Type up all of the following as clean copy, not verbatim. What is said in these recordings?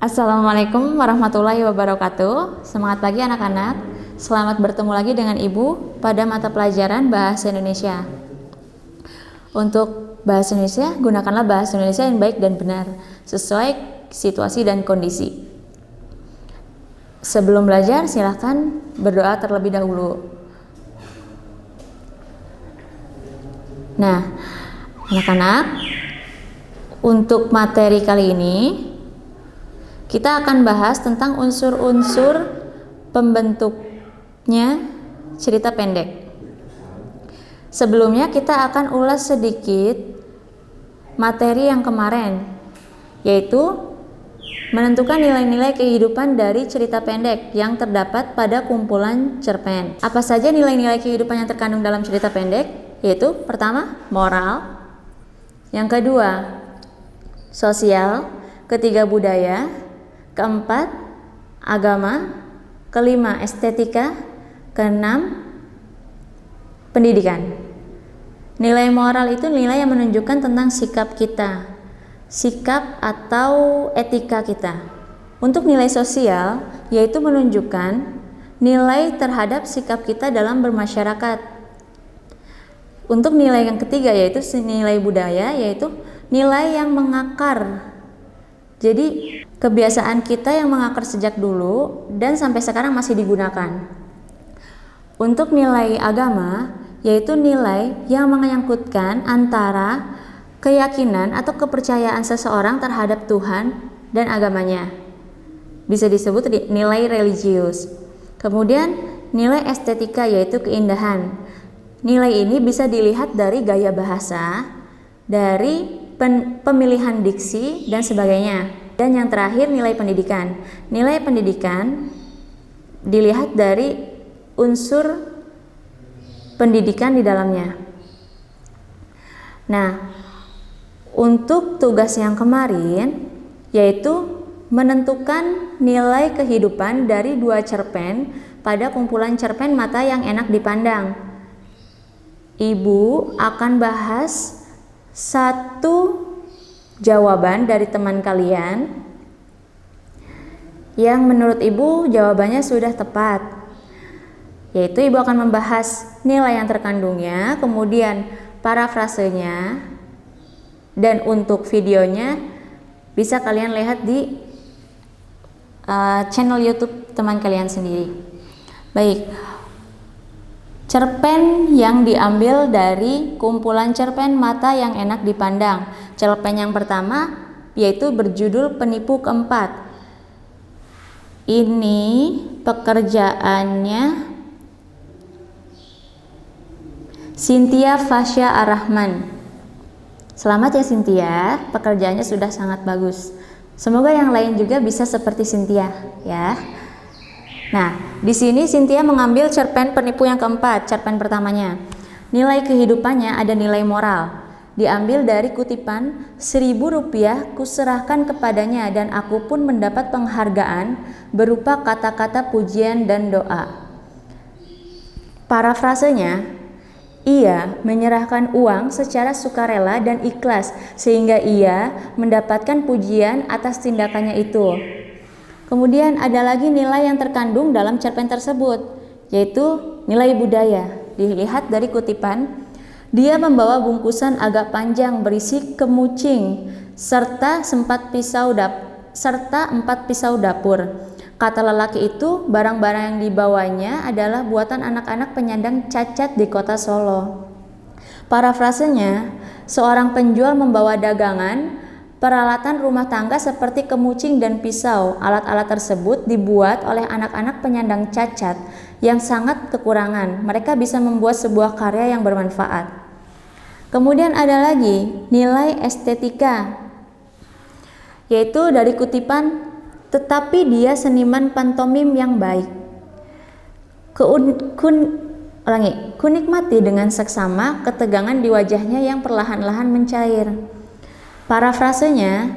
Assalamualaikum warahmatullahi wabarakatuh. Semangat pagi anak-anak. Selamat bertemu lagi dengan Ibu pada mata pelajaran Bahasa Indonesia. Untuk Bahasa Indonesia, gunakanlah Bahasa Indonesia yang baik dan benar, sesuai situasi dan kondisi. Sebelum belajar, silakan berdoa terlebih dahulu. Nah, anak-anak, untuk materi kali ini kita akan bahas tentang unsur-unsur pembentuknya cerita pendek. Sebelumnya kita akan ulas sedikit materi yang kemarin, yaitu menentukan nilai-nilai kehidupan dari cerita pendek yang terdapat pada kumpulan cerpen. Apa saja nilai-nilai kehidupan yang terkandung dalam cerita pendek? Yaitu pertama, moral, yang kedua, sosial, ketiga, budaya, keempat, agama, kelima, estetika, keenam, pendidikan. Nilai moral itu nilai yang menunjukkan tentang sikap kita, sikap atau etika kita. Untuk nilai sosial, yaitu menunjukkan nilai terhadap sikap kita dalam bermasyarakat. Untuk nilai yang ketiga, yaitu nilai budaya, yaitu nilai yang mengakar. Jadi kebiasaan kita yang mengakar sejak dulu dan sampai sekarang masih digunakan. Untuk nilai agama, yaitu nilai yang menyangkutkan antara keyakinan atau kepercayaan seseorang terhadap Tuhan dan agamanya. Bisa disebut nilai religius. Kemudian nilai estetika, yaitu keindahan. Nilai ini bisa dilihat dari gaya bahasa, dari pemilihan diksi, dan sebagainya. Dan yang terakhir, nilai pendidikan. Nilai pendidikan dilihat dari unsur pendidikan di dalamnya. Nah, untuk tugas yang kemarin, yaitu menentukan nilai kehidupan dari dua cerpen pada kumpulan cerpen Mata yang Enak Dipandang. Ibu akan bahas satu jawaban dari teman kalian yang menurut ibu jawabannya sudah tepat, yaitu ibu akan membahas nilai yang terkandungnya, kemudian parafrasenya, dan untuk videonya bisa kalian lihat di channel YouTube teman kalian sendiri. Baik, cerpen yang diambil dari kumpulan cerpen Mata yang Enak Dipandang. Cerpen yang pertama yaitu berjudul Penipu Keempat. Ini pekerjaannya Cynthia Fasya Ar-Rahman. Selamat ya Cynthia, pekerjaannya sudah sangat bagus. Semoga yang lain juga bisa seperti Cynthia ya. Nah, di sini Cynthia mengambil cerpen Penipu yang keempat, cerpen pertamanya. Nilai kehidupannya ada nilai moral. Diambil dari kutipan, 1.000 rupiah kuserahkan kepadanya dan aku pun mendapat penghargaan berupa kata-kata pujian dan doa. Parafrasenya, ia menyerahkan uang secara sukarela dan ikhlas sehingga ia mendapatkan pujian atas tindakannya itu. Kemudian ada lagi nilai yang terkandung dalam cerpen tersebut, yaitu nilai budaya. Dilihat dari kutipan, dia membawa bungkusan agak panjang berisi kemucing serta 4 pisau dapur. Kata lelaki itu, barang-barang yang dibawanya adalah buatan anak-anak penyandang cacat di kota Solo. Parafrasenya, seorang penjual membawa dagangan peralatan rumah tangga seperti kemucing dan pisau. Alat-alat tersebut dibuat oleh anak-anak penyandang cacat yang sangat kekurangan. Mereka bisa membuat sebuah karya yang bermanfaat. Kemudian ada lagi nilai estetika, yaitu dari kutipan, tetapi dia seniman pantomim yang baik. Kunikmati dengan seksama ketegangan di wajahnya yang perlahan-lahan mencair. Parafrasenya,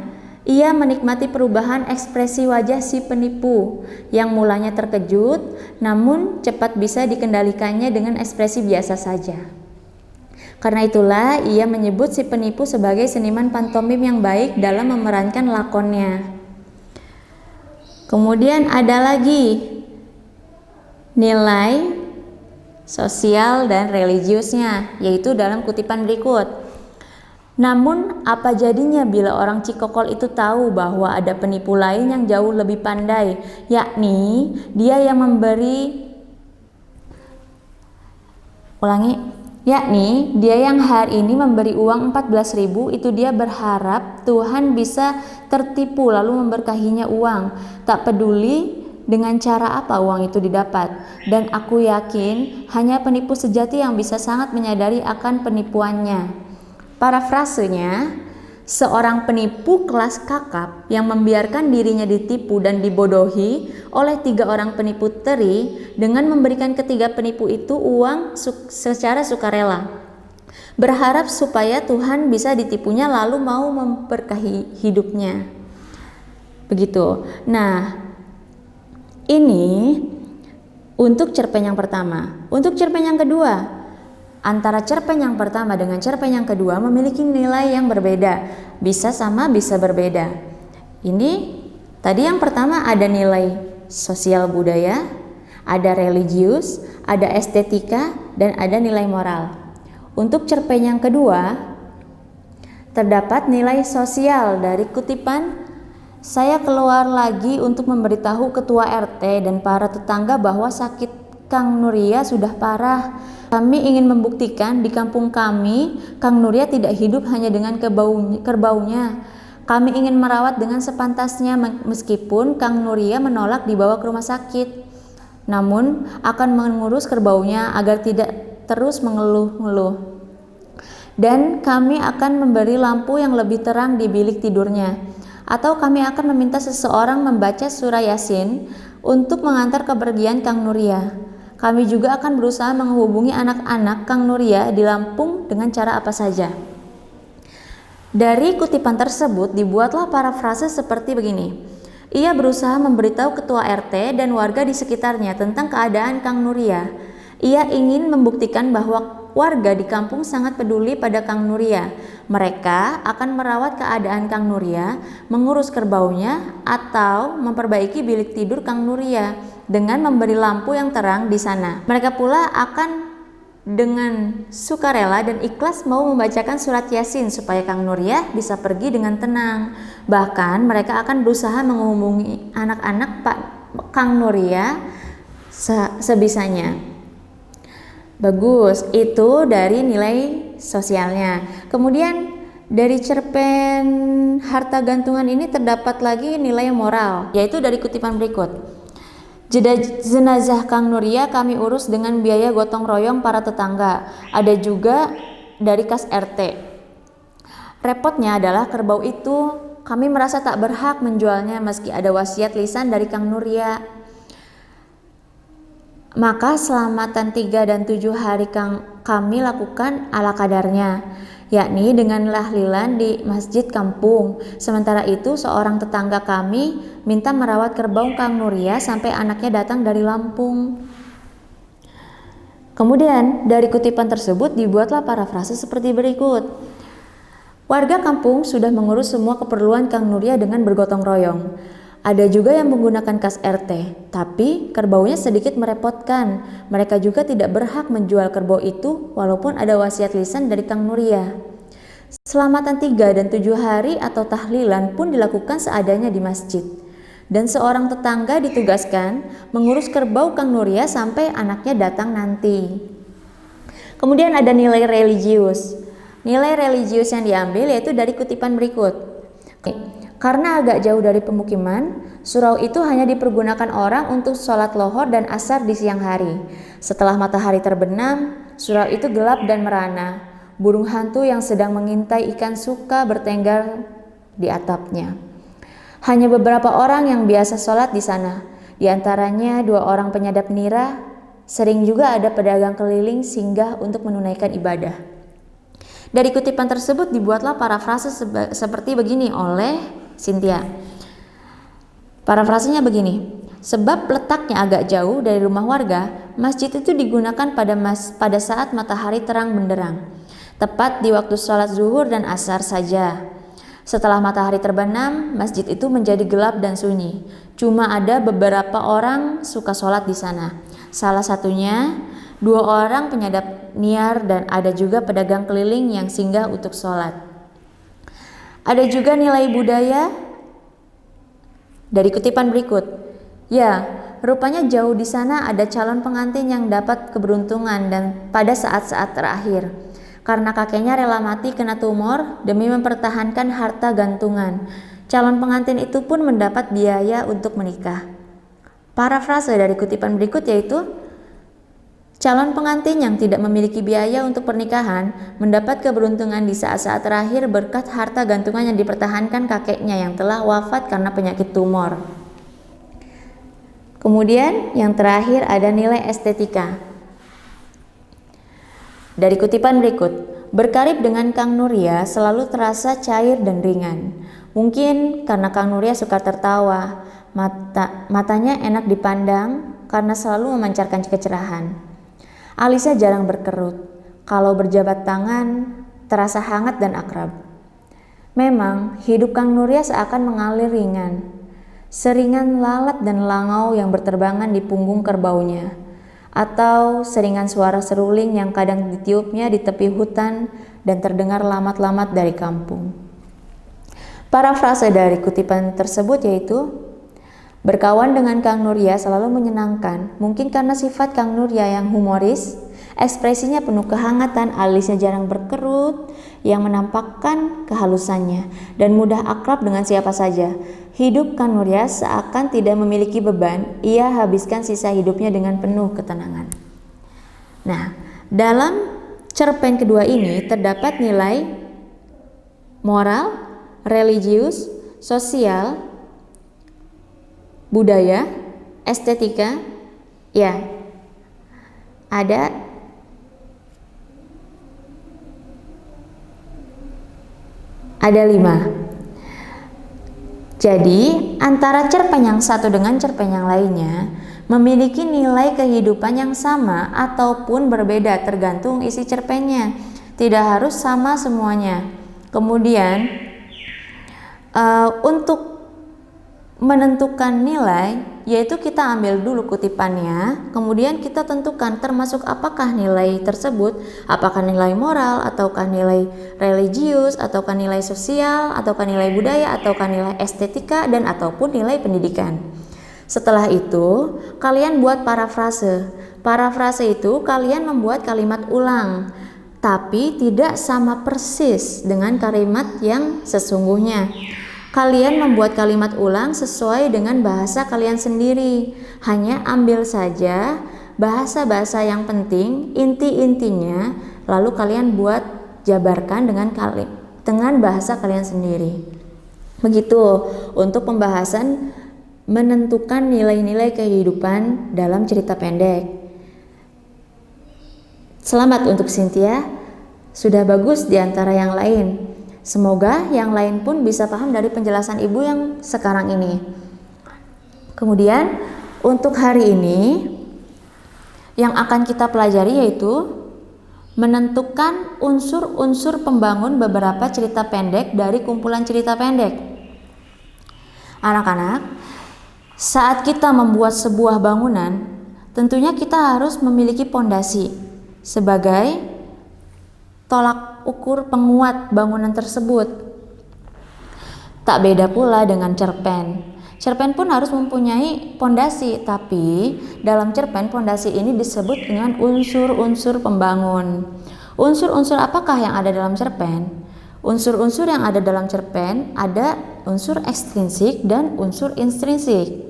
ia menikmati perubahan ekspresi wajah si penipu yang mulanya terkejut, namun cepat bisa dikendalikannya dengan ekspresi biasa saja. Karena itulah ia menyebut si penipu sebagai seniman pantomim yang baik dalam memerankan lakonnya. Kemudian ada lagi nilai sosial dan religiusnya, yaitu dalam kutipan berikut. Namun apa jadinya bila orang Cikokol itu tahu bahwa ada penipu lain yang jauh lebih pandai, yakni dia yang hari ini memberi uang 14.000, itu dia berharap Tuhan bisa tertipu lalu memberkahinya uang, tak peduli dengan cara apa uang itu didapat. Dan aku yakin hanya penipu sejati yang bisa sangat menyadari akan penipuannya. Parafrasenya, seorang penipu kelas kakap yang membiarkan dirinya ditipu dan dibodohi oleh 3 orang penipu teri dengan memberikan ketiga penipu itu uang secara sukarela, berharap supaya Tuhan bisa ditipunya lalu mau memberkahi hidupnya. Begitu. Nah, ini untuk cerpen yang pertama. Untuk cerpen yang kedua, antara cerpen yang pertama dengan cerpen yang kedua memiliki nilai yang berbeda. Bisa sama, bisa berbeda. Ini tadi yang pertama ada nilai sosial budaya, ada religius, ada estetika, dan ada nilai moral. Untuk cerpen yang kedua terdapat nilai sosial dari kutipan, "Saya keluar lagi untuk memberitahu ketua RT dan para tetangga bahwa sakit Kang Nuria sudah parah. Kami ingin membuktikan di kampung kami Kang Nuria tidak hidup hanya dengan kerbaunya. Kami ingin merawat dengan sepantasnya meskipun Kang Nuria menolak dibawa ke rumah sakit. Namun akan mengurus kerbaunya agar tidak terus mengeluh-ngeluh. Dan kami akan memberi lampu yang lebih terang di bilik tidurnya. Atau kami akan meminta seseorang membaca surah Yasin untuk mengantar kepergian Kang Nuria. Kami juga akan berusaha menghubungi anak-anak Kang Nuria di Lampung dengan cara apa saja." Dari kutipan tersebut dibuatlah parafrase seperti begini. Ia berusaha memberitahu ketua RT dan warga di sekitarnya tentang keadaan Kang Nuria. Ia ingin membuktikan bahwa warga di kampung sangat peduli pada Kang Nuria. Mereka akan merawat keadaan Kang Nuria, mengurus kerbaunya, atau memperbaiki bilik tidur Kang Nuria dengan memberi lampu yang terang di sana. Mereka pula akan dengan sukarela dan ikhlas mau membacakan surat Yasin supaya Kang Nuria bisa pergi dengan tenang. Bahkan mereka akan berusaha menghubungi anak-anak Pak Kang Nuria sebisanya. Bagus, itu dari nilai sosialnya. Kemudian dari cerpen Harta Gantungan ini terdapat lagi nilai moral, yaitu dari kutipan berikut. "Jenazah Kang Nuria kami urus dengan biaya gotong royong para tetangga. Ada juga dari kas RT. Repotnya adalah kerbau itu kami merasa tak berhak menjualnya meski ada wasiat lisan dari Kang Nuria. Maka selamatan 3 dan 7 hari kami lakukan ala kadarnya, yakni dengan tahlilan di masjid kampung. Sementara itu seorang tetangga kami minta merawat kerbau Kang Nuria sampai anaknya datang dari Lampung." Kemudian dari kutipan tersebut dibuatlah parafrase seperti berikut. "Warga kampung sudah mengurus semua keperluan Kang Nuria dengan bergotong royong. Ada juga yang menggunakan kas RT, tapi kerbaunya sedikit merepotkan. Mereka juga tidak berhak menjual kerbau itu walaupun ada wasiat lisan dari Kang Nuria. Selamatan 3 dan 7 hari atau tahlilan pun dilakukan seadanya di masjid. Dan seorang tetangga ditugaskan mengurus kerbau Kang Nuria sampai anaknya datang nanti." Kemudian ada nilai religius. Nilai religius yang diambil yaitu dari kutipan berikut. "Karena agak jauh dari pemukiman, surau itu hanya dipergunakan orang untuk sholat lohor dan asar di siang hari. Setelah matahari terbenam, surau itu gelap dan merana. Burung hantu yang sedang mengintai ikan suka bertengger di atapnya. Hanya beberapa orang yang biasa sholat di sana, di antaranya 2 orang penyadap nira. Sering juga ada pedagang keliling singgah untuk menunaikan ibadah." Dari kutipan tersebut dibuatlah parafrase seperti begini oleh Cynthia. Parafrasenya begini. "Sebab letaknya agak jauh dari rumah warga, masjid itu digunakan pada saat matahari terang benderang, tepat di waktu sholat zuhur dan asar saja. Setelah matahari terbenam, masjid itu menjadi gelap dan sunyi. Cuma ada beberapa orang suka sholat di sana. Salah satunya 2 orang penyadap niar dan ada juga pedagang keliling yang singgah untuk sholat. Ada juga nilai budaya dari kutipan berikut. Ya, rupanya jauh di sana ada calon pengantin yang dapat keberuntungan dan pada saat-saat terakhir. Karena kakeknya rela mati kena tumor demi mempertahankan harta gantungan. Calon pengantin itu pun mendapat biaya untuk menikah. Parafrase dari kutipan berikut yaitu, calon pengantin yang tidak memiliki biaya untuk pernikahan mendapat keberuntungan di saat-saat terakhir berkat harta gantungan yang dipertahankan kakeknya yang telah wafat karena penyakit tumor. Kemudian yang terakhir ada nilai estetika. Dari kutipan berikut, berkarib dengan Kang Nuria selalu terasa cair dan ringan. Mungkin karena Kang Nuria suka tertawa, matanya enak dipandang karena selalu memancarkan kecerahan. Alisnya jarang berkerut, kalau berjabat tangan terasa hangat dan akrab. Memang hidup Kang Nuria seakan mengalir ringan, seringan lalat dan langau yang berterbangan di punggung kerbaunya, atau seringan suara seruling yang kadang ditiupnya di tepi hutan dan terdengar lamat-lamat dari kampung. Parafrase dari kutipan tersebut yaitu, berkawan dengan Kang Nuria selalu menyenangkan, mungkin karena sifat Kang Nuria yang humoris, ekspresinya penuh kehangatan, alisnya jarang berkerut, yang menampakkan kehalusannya, dan mudah akrab dengan siapa saja. Hidup Kang Nuria seakan tidak memiliki beban, ia habiskan sisa hidupnya dengan penuh ketenangan. Nah, dalam cerpen kedua ini terdapat nilai moral, religius, sosial, budaya, estetika, ya, ada ada 5. Jadi, antara cerpen yang satu dengan cerpen yang lainnya memiliki nilai kehidupan yang sama ataupun berbeda tergantung isi cerpennya. Tidak harus sama semuanya. Kemudian, untuk menentukan nilai, yaitu kita ambil dulu kutipannya, kemudian kita tentukan termasuk apakah nilai tersebut, apakah nilai moral, ataukah nilai religius, ataukah nilai sosial, ataukah nilai budaya, ataukah nilai estetika, dan ataupun nilai pendidikan. Setelah itu, kalian buat parafrase. Parafrase itu kalian membuat kalimat ulang, tapi tidak sama persis dengan kalimat yang sesungguhnya. Kalian membuat kalimat ulang sesuai dengan bahasa kalian sendiri. Hanya ambil saja bahasa-bahasa yang penting, inti-intinya, lalu kalian buat jabarkan dengan bahasa kalian sendiri. Begitu untuk pembahasan menentukan nilai-nilai kehidupan dalam cerita pendek. Selamat untuk Cynthia, sudah bagus di antara yang lain. Semoga yang lain pun bisa paham dari penjelasan ibu yang sekarang ini. Kemudian untuk hari ini yang akan kita pelajari yaitu menentukan unsur-unsur pembangun beberapa cerita pendek dari kumpulan cerita pendek. Anak-anak, saat kita membuat sebuah bangunan, tentunya kita harus memiliki pondasi sebagai tolak ukur penguat bangunan tersebut. Tak beda pula dengan cerpen. Cerpen pun harus mempunyai pondasi, tapi dalam cerpen pondasi ini disebut dengan unsur-unsur pembangun. Unsur-unsur apakah yang ada dalam cerpen? Unsur-unsur yang ada dalam cerpen ada unsur ekstrinsik dan unsur intrinsik.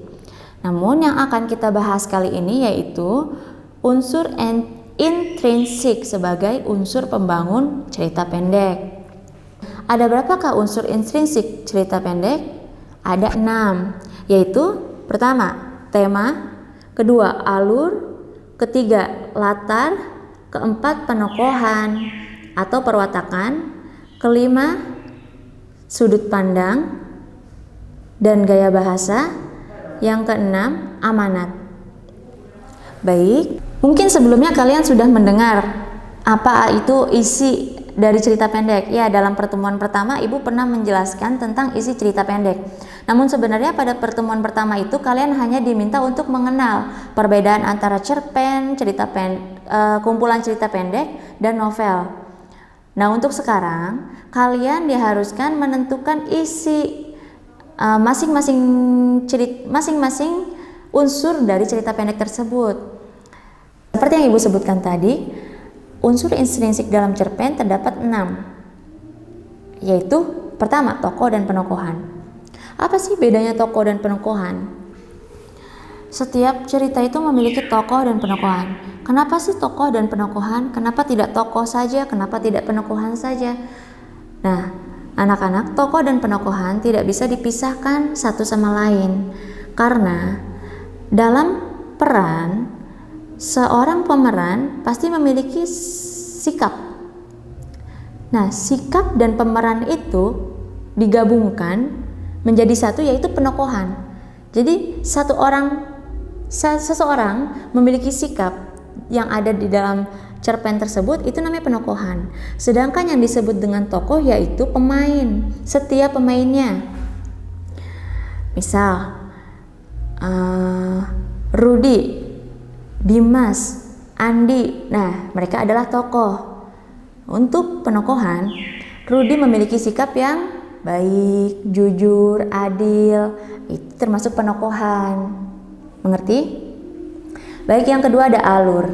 Namun yang akan kita bahas kali ini yaitu unsur intrinsik sebagai unsur pembangun cerita pendek. Ada berapakah unsur intrinsik cerita pendek? Ada 6, yaitu pertama, tema, kedua, alur, ketiga, latar, keempat, penokohan atau perwatakan, kelima, sudut pandang dan gaya bahasa, yang keenam, amanat. Baik, mungkin sebelumnya kalian sudah mendengar apa itu isi dari cerita pendek. Ya, dalam pertemuan pertama Ibu pernah menjelaskan tentang isi cerita pendek. Namun sebenarnya pada pertemuan pertama itu kalian hanya diminta untuk mengenal perbedaan antara cerpen, kumpulan cerita pendek, dan novel. Nah, untuk sekarang kalian diharuskan menentukan isi masing-masing unsur dari cerita pendek tersebut. Seperti yang Ibu sebutkan tadi, unsur intrinsik dalam cerpen terdapat 6, yaitu pertama, tokoh dan penokohan. Apa sih bedanya tokoh dan penokohan? Setiap cerita itu memiliki tokoh dan penokohan. Kenapa sih tokoh dan penokohan? Kenapa tidak tokoh saja? Kenapa tidak penokohan saja? Nah, anak-anak, tokoh dan penokohan tidak bisa dipisahkan satu sama lain. Karena dalam peran, seorang pemeran pasti memiliki sikap. Nah, sikap dan pemeran itu digabungkan menjadi satu, yaitu penokohan. Jadi seseorang memiliki sikap yang ada di dalam cerpen tersebut, itu namanya penokohan. Sedangkan yang disebut dengan tokoh yaitu pemain, setiap pemainnya. Misal Rudi, Dimas, Andi, nah mereka adalah tokoh. Untuk penokohan, Rudi memiliki sikap yang baik, jujur, adil, itu termasuk penokohan. Mengerti? Baik, yang kedua ada alur.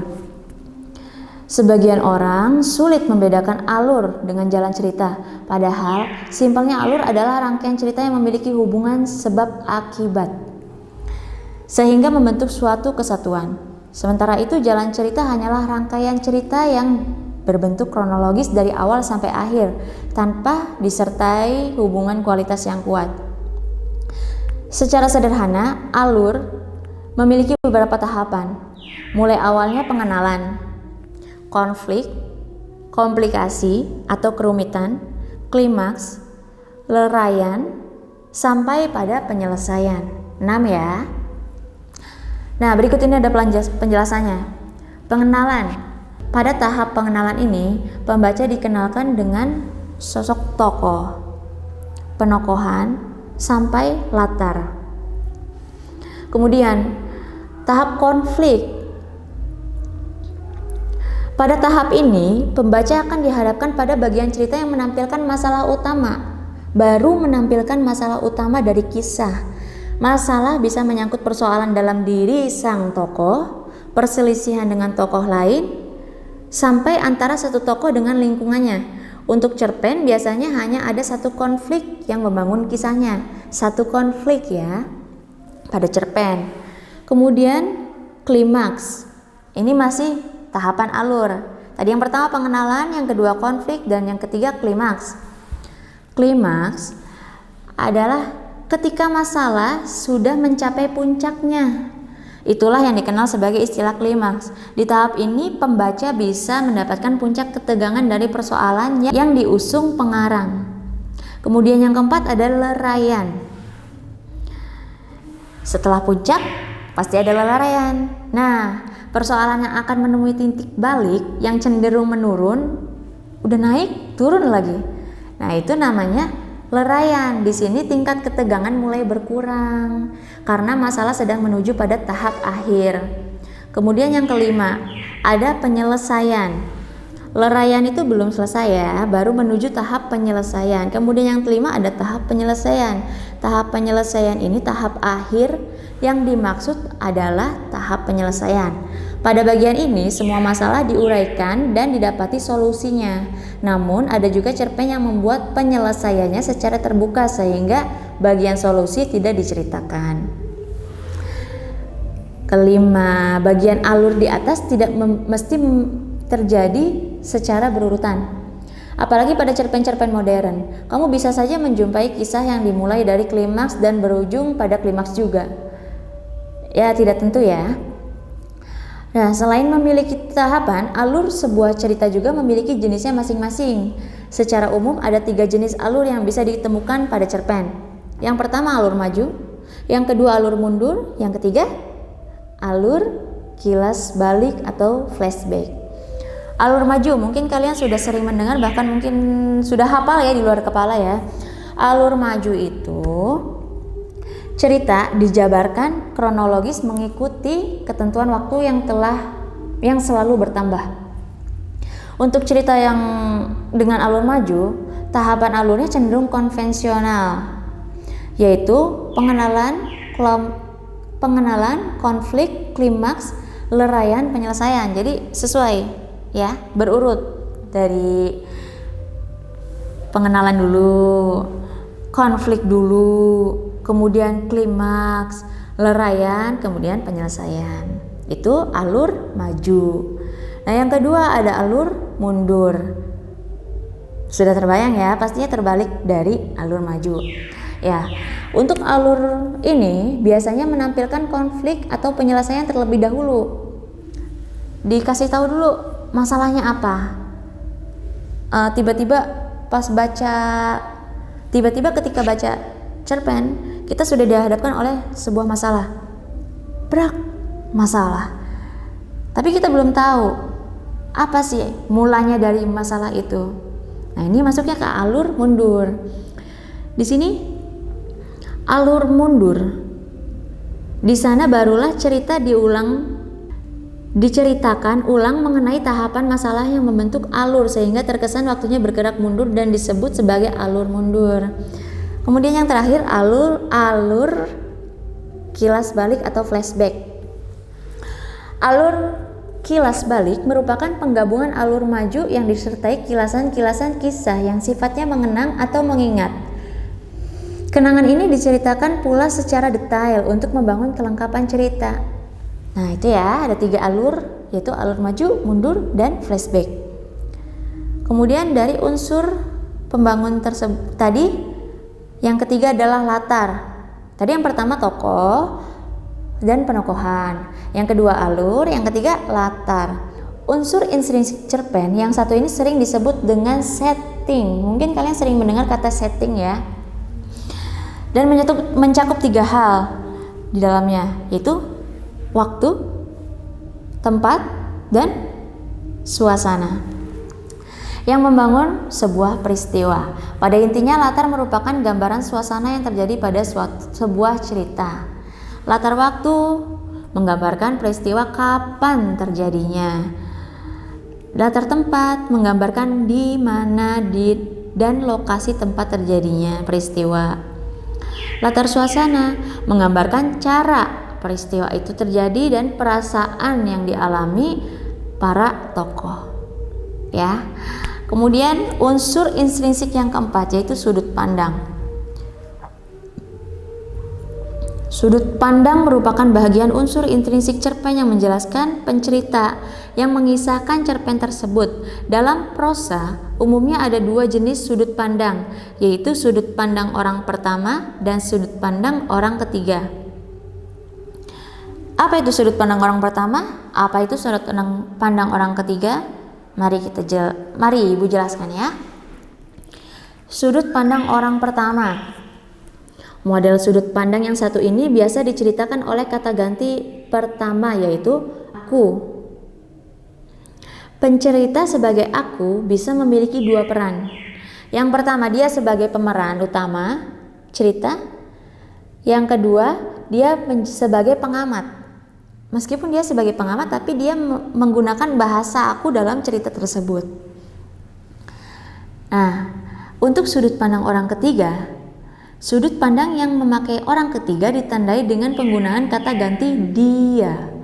Sebagian orang sulit membedakan alur dengan jalan cerita, padahal simpelnya alur adalah rangkaian cerita yang memiliki hubungan sebab akibat, sehingga membentuk suatu kesatuan. Sementara itu jalan cerita hanyalah rangkaian cerita yang berbentuk kronologis dari awal sampai akhir, tanpa disertai hubungan kualitas yang kuat. Secara sederhana, alur memiliki beberapa tahapan, mulai awalnya pengenalan, konflik, komplikasi atau kerumitan, klimaks, leraian, sampai pada penyelesaian. 6 ya. Nah, berikut ini ada penjelasannya. Pengenalan. Pada tahap pengenalan ini, pembaca dikenalkan dengan sosok tokoh, penokohan, sampai latar. Kemudian, tahap konflik. Pada tahap ini, pembaca akan dihadapkan pada bagian cerita yang menampilkan masalah utama, baru menampilkan masalah utama dari kisah. Masalah bisa menyangkut persoalan dalam diri sang tokoh, perselisihan dengan tokoh lain, sampai antara satu tokoh dengan lingkungannya. Untuk cerpen biasanya hanya ada satu konflik yang membangun kisahnya. Satu konflik ya pada cerpen. Kemudian klimaks. Ini masih tahapan alur. Tadi yang pertama pengenalan, yang kedua konflik, dan yang ketiga klimaks. Klimaks adalah ketika masalah sudah mencapai puncaknya. Itulah yang dikenal sebagai istilah klimaks. Di tahap ini pembaca bisa mendapatkan puncak ketegangan dari persoalan yang diusung pengarang. Kemudian yang keempat adalah leraian. Setelah puncak pasti ada leraian. Nah, persoalan yang akan menemui titik balik yang cenderung menurun, udah naik, turun lagi. Nah, itu namanya leraian. Di sini tingkat ketegangan mulai berkurang karena masalah sedang menuju pada tahap akhir. Kemudian yang kelima, ada penyelesaian. Leraian itu belum selesai ya, baru menuju tahap penyelesaian. Kemudian yang kelima ada tahap penyelesaian. Tahap penyelesaian ini tahap akhir, yang dimaksud adalah tahap penyelesaian. Pada bagian ini semua masalah diuraikan dan didapati solusinya. Namun ada juga cerpen yang membuat penyelesaiannya secara terbuka sehingga bagian solusi tidak diceritakan. Kelima, bagian alur di atas tidak mesti terjadi secara berurutan. Apalagi pada cerpen-cerpen modern, kamu bisa saja menjumpai kisah yang dimulai dari klimaks dan berujung pada klimaks juga. Ya, tidak tentu ya. Nah, selain memiliki tahapan, alur sebuah cerita juga memiliki jenisnya masing-masing. Secara umum ada 3 jenis alur yang bisa ditemukan pada cerpen. Yang pertama alur maju, yang kedua alur mundur, yang ketiga alur kilas balik atau flashback. Alur maju, mungkin kalian sudah sering mendengar, bahkan mungkin sudah hafal ya di luar kepala ya. Alur maju itu cerita dijabarkan kronologis mengikuti ketentuan waktu yang selalu bertambah. Untuk cerita yang dengan alur maju, tahapan alurnya cenderung konvensional, yaitu pengenalan, konflik, klimaks, leraian, penyelesaian. Jadi sesuai ya, berurut dari pengenalan dulu, konflik dulu, kemudian klimaks, leraian, kemudian penyelesaian. Itu alur maju. Nah, yang kedua ada alur mundur. Sudah terbayang ya, pastinya terbalik dari alur maju. Ya, untuk alur ini biasanya menampilkan konflik atau penyelesaian terlebih dahulu. Dikasih tahu dulu masalahnya apa. Tiba-tiba ketika baca cerpen, kita sudah dihadapkan oleh sebuah masalah. Masalah. Tapi kita belum tahu apa sih mulanya dari masalah itu. Nah, ini masuknya ke alur mundur. Di sini alur mundur. Di sana barulah diceritakan ulang mengenai tahapan masalah yang membentuk alur sehingga terkesan waktunya bergerak mundur dan disebut sebagai alur mundur. Kemudian yang terakhir alur kilas balik atau flashback. Alur kilas balik merupakan penggabungan alur maju yang disertai kilasan-kilasan kisah yang sifatnya mengenang atau mengingat. Kenangan ini diceritakan pula secara detail untuk membangun kelengkapan cerita. Nah, itu ya, ada 3 alur, yaitu alur maju, mundur, dan flashback. Kemudian dari unsur pembangun tersebut tadi, yang ketiga adalah latar. Tadi yang pertama tokoh dan penokohan, yang kedua alur, yang ketiga latar. Unsur intrinsik cerpen yang satu ini sering disebut dengan setting. Mungkin kalian sering mendengar kata setting ya. Dan mencakup 3 hal di dalamnya, yaitu waktu, tempat, dan suasana yang membangun sebuah peristiwa. Pada intinya latar merupakan gambaran suasana yang terjadi pada sebuah cerita. Latar waktu menggambarkan peristiwa kapan terjadinya. Latar tempat menggambarkan di mana dan lokasi tempat terjadinya peristiwa. Latar suasana menggambarkan cara peristiwa itu terjadi dan perasaan yang dialami para tokoh. Ya. Kemudian unsur intrinsik yang keempat yaitu sudut pandang. Sudut pandang merupakan bagian unsur intrinsik cerpen yang menjelaskan pencerita yang mengisahkan cerpen tersebut. Dalam prosa, umumnya ada 2 jenis sudut pandang, yaitu sudut pandang orang pertama dan sudut pandang orang ketiga. Apa itu sudut pandang orang pertama? Apa itu sudut pandang orang ketiga? Mari Ibu jelaskan ya. Sudut pandang orang pertama. Model sudut pandang yang satu ini biasa diceritakan oleh kata ganti pertama, yaitu aku. Pencerita sebagai aku bisa memiliki 2 peran. Yang pertama, dia sebagai pemeran utama cerita. Yang kedua, dia sebagai pengamat. Meskipun dia sebagai pengamat, tapi dia menggunakan bahasa aku dalam cerita tersebut. Nah, untuk sudut pandang orang ketiga, sudut pandang yang memakai orang ketiga ditandai dengan penggunaan kata ganti dia.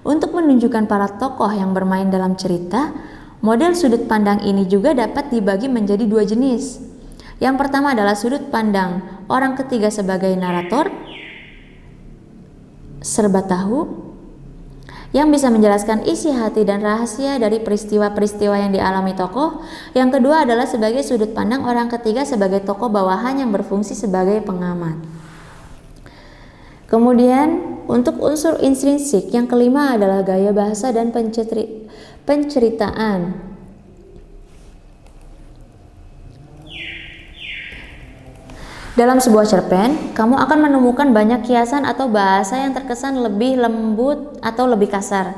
Untuk menunjukkan para tokoh yang bermain dalam cerita, model sudut pandang ini juga dapat dibagi menjadi 2 jenis. Yang pertama adalah sudut pandang orang ketiga sebagai narator, serba tahu, yang bisa menjelaskan isi hati dan rahasia dari peristiwa-peristiwa yang dialami tokoh. Yang kedua adalah sebagai sudut pandang orang ketiga sebagai tokoh bawahan yang berfungsi sebagai pengamat. Kemudian untuk unsur intrinsik yang kelima adalah gaya bahasa dan penceritaan. Dalam sebuah cerpen, kamu akan menemukan banyak kiasan atau bahasa yang terkesan lebih lembut atau lebih kasar.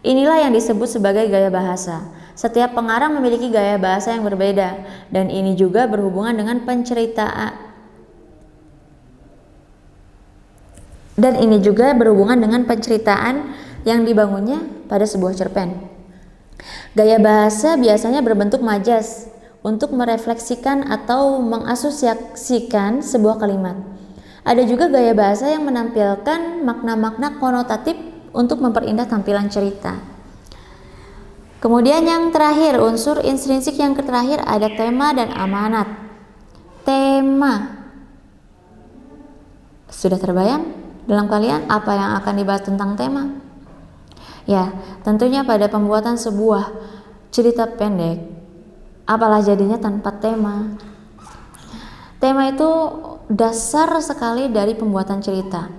Inilah yang disebut sebagai gaya bahasa. Setiap pengarang memiliki gaya bahasa yang berbeda, dan ini juga berhubungan dengan penceritaan yang dibangunnya pada sebuah cerpen. Gaya bahasa biasanya berbentuk majas untuk merefleksikan atau mengasosiasikan sebuah kalimat. Ada juga gaya bahasa yang menampilkan makna-makna konotatif untuk memperindah tampilan cerita. Kemudian yang terakhir, unsur intrinsik yang terakhir ada tema dan amanat. Tema. Sudah terbayang dalam kalian apa yang akan dibahas tentang tema? Ya, tentunya pada pembuatan sebuah cerita pendek, apalah jadinya tanpa tema? Tema itu dasar sekali dari pembuatan cerita.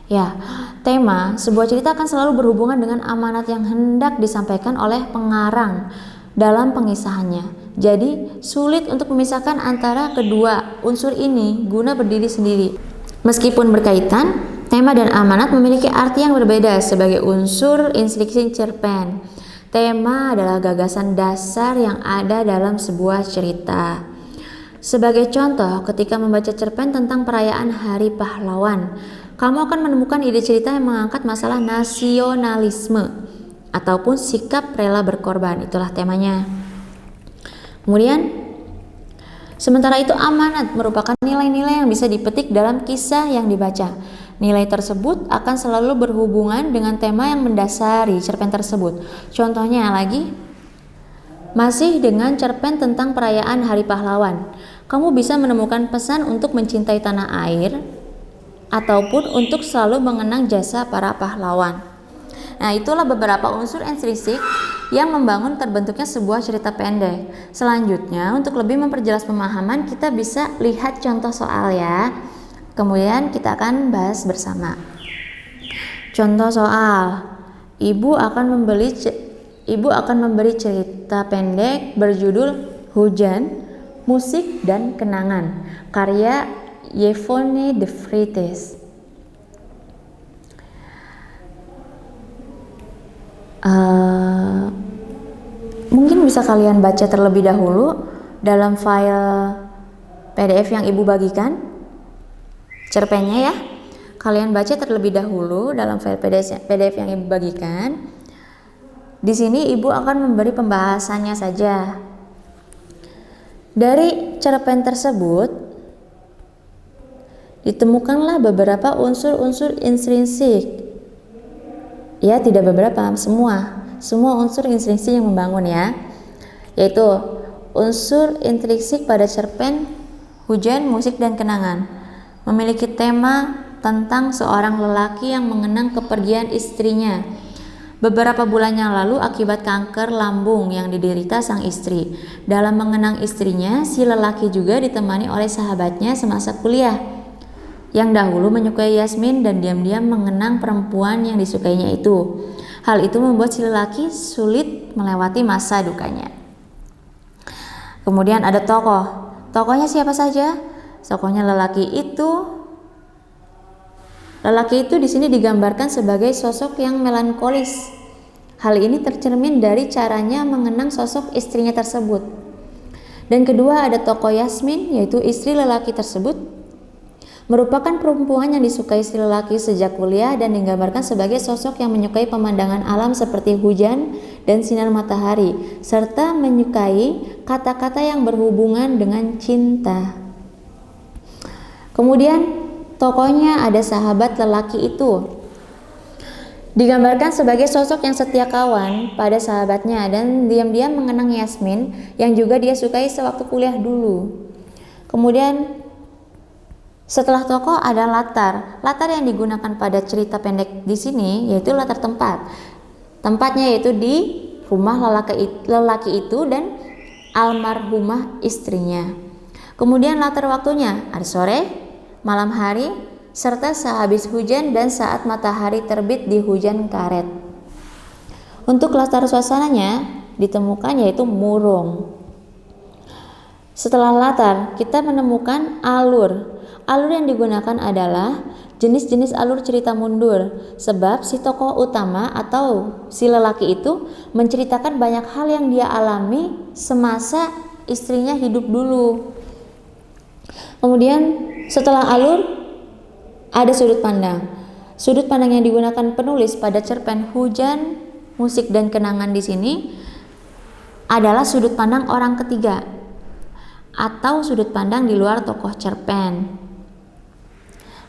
Ya, tema sebuah cerita akan selalu berhubungan dengan amanat yang hendak disampaikan oleh pengarang dalam pengisahannya. Jadi, sulit untuk memisahkan antara kedua unsur ini guna berdiri sendiri. Meskipun berkaitan, tema dan amanat memiliki arti yang berbeda sebagai unsur intrinsik cerpen. Tema adalah gagasan dasar yang ada dalam sebuah cerita. Sebagai contoh, ketika membaca cerpen tentang perayaan Hari Pahlawan, kamu akan menemukan ide cerita yang mengangkat masalah nasionalisme ataupun sikap rela berkorban. Itulah temanya. Kemudian, sementara itu amanat merupakan nilai-nilai yang bisa dipetik dalam kisah yang dibaca. Nilai tersebut akan selalu berhubungan dengan tema yang mendasari cerpen tersebut. Contohnya lagi, masih dengan cerpen tentang perayaan Hari Pahlawan, kamu bisa menemukan pesan untuk mencintai tanah air ataupun untuk selalu mengenang jasa para pahlawan. Nah, itulah beberapa unsur intrinsik yang membangun terbentuknya sebuah cerita pendek. Selanjutnya, untuk lebih memperjelas pemahaman, kita bisa lihat contoh soal ya. Kemudian kita akan bahas bersama. Contoh soal, ibu akan memberi cerita pendek berjudul Hujan, Musik dan Kenangan, karya Yvonne de Vries. Mungkin bisa kalian baca terlebih dahulu dalam file PDF yang ibu bagikan, cerpennya ya. Kalian baca terlebih dahulu dalam file PDF yang ibu bagikan. Di sini ibu akan memberi pembahasannya saja. Dari cerpen tersebut ditemukanlah beberapa unsur-unsur intrinsik. Ya, tidak beberapa, semua unsur intrinsik yang membangun ya. Yaitu unsur intrinsik pada cerpen Hujan, Musik dan Kenangan memiliki tema tentang seorang lelaki yang mengenang kepergian istrinya beberapa bulan yang lalu akibat kanker lambung yang diderita sang istri. Dalam mengenang istrinya, si lelaki juga ditemani oleh sahabatnya semasa kuliah yang dahulu menyukai Yasmin dan diam-diam mengenang perempuan yang disukainya itu. Hal itu membuat si lelaki sulit melewati masa dukanya. Kemudian ada tokoh. Tokohnya siapa saja? Tokohnya lelaki itu di sini digambarkan sebagai sosok yang melankolis. Hal ini tercermin dari caranya mengenang sosok istrinya tersebut. Dan kedua ada tokoh Yasmin, yaitu istri lelaki tersebut merupakan perempuan yang disukai istri lelaki sejak kuliah dan digambarkan sebagai sosok yang menyukai pemandangan alam seperti hujan dan sinar matahari, serta menyukai kata-kata yang berhubungan dengan cinta. Kemudian tokohnya ada sahabat lelaki itu, digambarkan sebagai sosok yang setia kawan pada sahabatnya dan diam-diam mengenang Yasmin yang juga dia sukai sewaktu kuliah dulu. Kemudian setelah tokoh ada latar yang digunakan pada cerita pendek di sini yaitu latar tempat. Tempatnya yaitu di rumah lelaki itu dan almarhumah istrinya. Kemudian latar waktunya ada sore, malam hari, serta sehabis hujan dan saat matahari terbit di hujan karet. Untuk latar suasananya ditemukan yaitu murung. Setelah latar, kita menemukan alur. Alur yang digunakan adalah jenis-jenis alur cerita mundur, sebab si tokoh utama atau si lelaki itu menceritakan banyak hal yang dia alami semasa istrinya hidup dulu. Kemudian setelah alur ada sudut pandang. Sudut pandang yang digunakan penulis pada cerpen Hujan, Musik dan Kenangan di sini adalah sudut pandang orang ketiga atau sudut pandang di luar tokoh cerpen,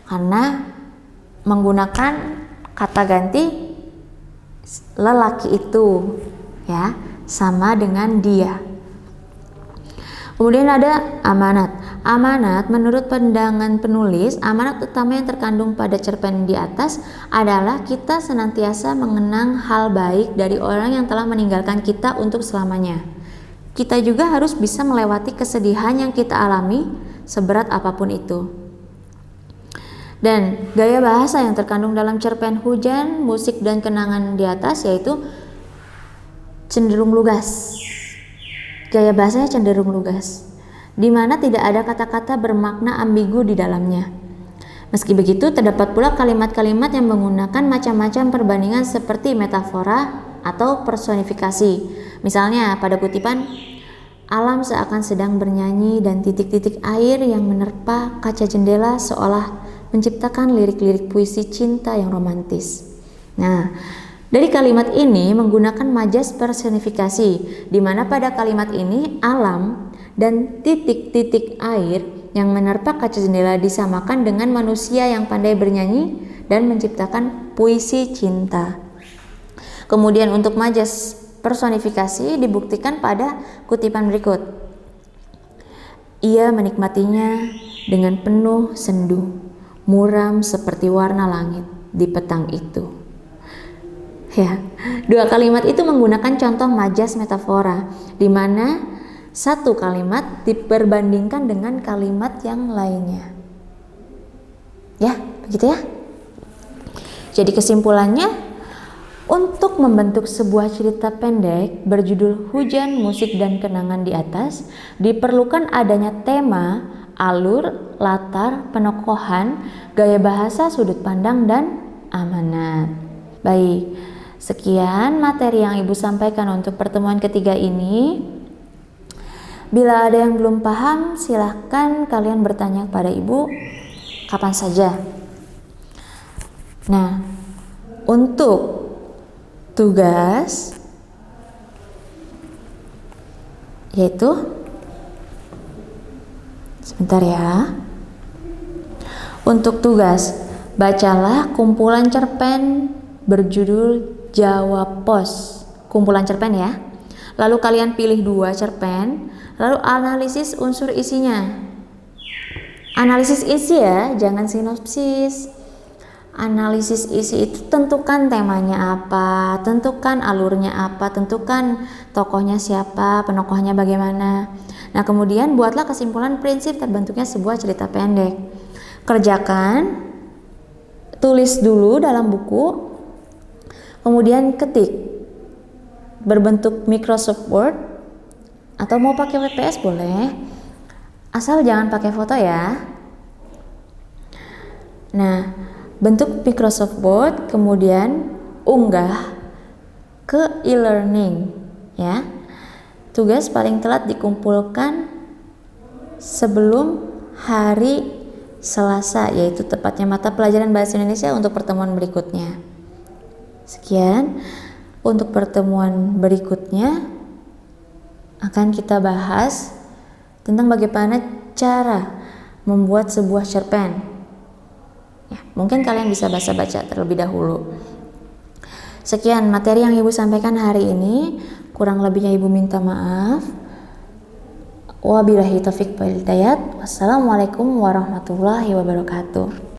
karena menggunakan kata ganti lelaki itu, ya, sama dengan dia. Kemudian ada amanat. Amanat menurut pandangan penulis, amanat utama yang terkandung pada cerpen di atas adalah kita senantiasa mengenang hal baik dari orang yang telah meninggalkan kita untuk selamanya. Kita juga harus bisa melewati kesedihan yang kita alami, seberat apapun itu. Dan gaya bahasa yang terkandung dalam cerpen Hujan, Musik dan Kenangan di atas yaitu cenderung lugas. Gaya bahasanya cenderung lugas, di mana tidak ada kata-kata bermakna ambigu di dalamnya. Meski begitu, terdapat pula kalimat-kalimat yang menggunakan macam-macam perbandingan seperti metafora atau personifikasi. Misalnya pada kutipan, alam seakan sedang bernyanyi dan titik-titik air yang menerpa kaca jendela seolah menciptakan lirik-lirik puisi cinta yang romantis. Nah, dari kalimat ini menggunakan majas personifikasi, di mana pada kalimat ini alam dan titik-titik air yang menerpa kaca jendela disamakan dengan manusia yang pandai bernyanyi dan menciptakan puisi cinta. Kemudian untuk majas personifikasi dibuktikan pada kutipan berikut. Ia menikmatinya dengan penuh sendu, muram seperti warna langit di petang itu. Ya, dua kalimat itu menggunakan contoh majas metafora, di mana satu kalimat diperbandingkan dengan kalimat yang lainnya. Ya, begitu ya. Jadi kesimpulannya, untuk membentuk sebuah cerita pendek berjudul Hujan, Musik dan Kenangan di atas, diperlukan adanya tema, alur, latar, penokohan, gaya bahasa, sudut pandang, dan amanat. Baik, sekian materi yang Ibu sampaikan untuk pertemuan ketiga ini. Bila ada yang belum paham, silahkan kalian bertanya kepada Ibu kapan saja. Nah, untuk tugas yaitu, sebentar ya. Untuk tugas, bacalah kumpulan cerpen berjudul Jawa Pos, kumpulan cerpen ya. Lalu kalian pilih 2 cerpen, lalu analisis unsur isinya. Analisis isi ya, jangan sinopsis. Analisis isi itu tentukan temanya apa, tentukan alurnya apa, tentukan tokohnya siapa, penokohnya bagaimana. Nah, kemudian buatlah kesimpulan prinsip terbentuknya sebuah cerita pendek. Kerjakan, tulis dulu dalam buku, kemudian ketik berbentuk Microsoft Word atau mau pakai WPS boleh, asal jangan pakai foto ya. Nah, bentuk Microsoft Word, kemudian unggah ke e-learning ya. Tugas paling telat dikumpulkan sebelum hari Selasa, yaitu tepatnya mata pelajaran Bahasa Indonesia untuk pertemuan berikutnya. Sekian, untuk pertemuan berikutnya akan kita bahas tentang bagaimana cara membuat sebuah cerpen. Ya, mungkin kalian bisa baca terlebih dahulu. Sekian materi yang Ibu sampaikan hari ini, kurang lebihnya Ibu minta maaf. Wabillahi taufiq wal hidayah. Wassalamualaikum warahmatullahi wabarakatuh.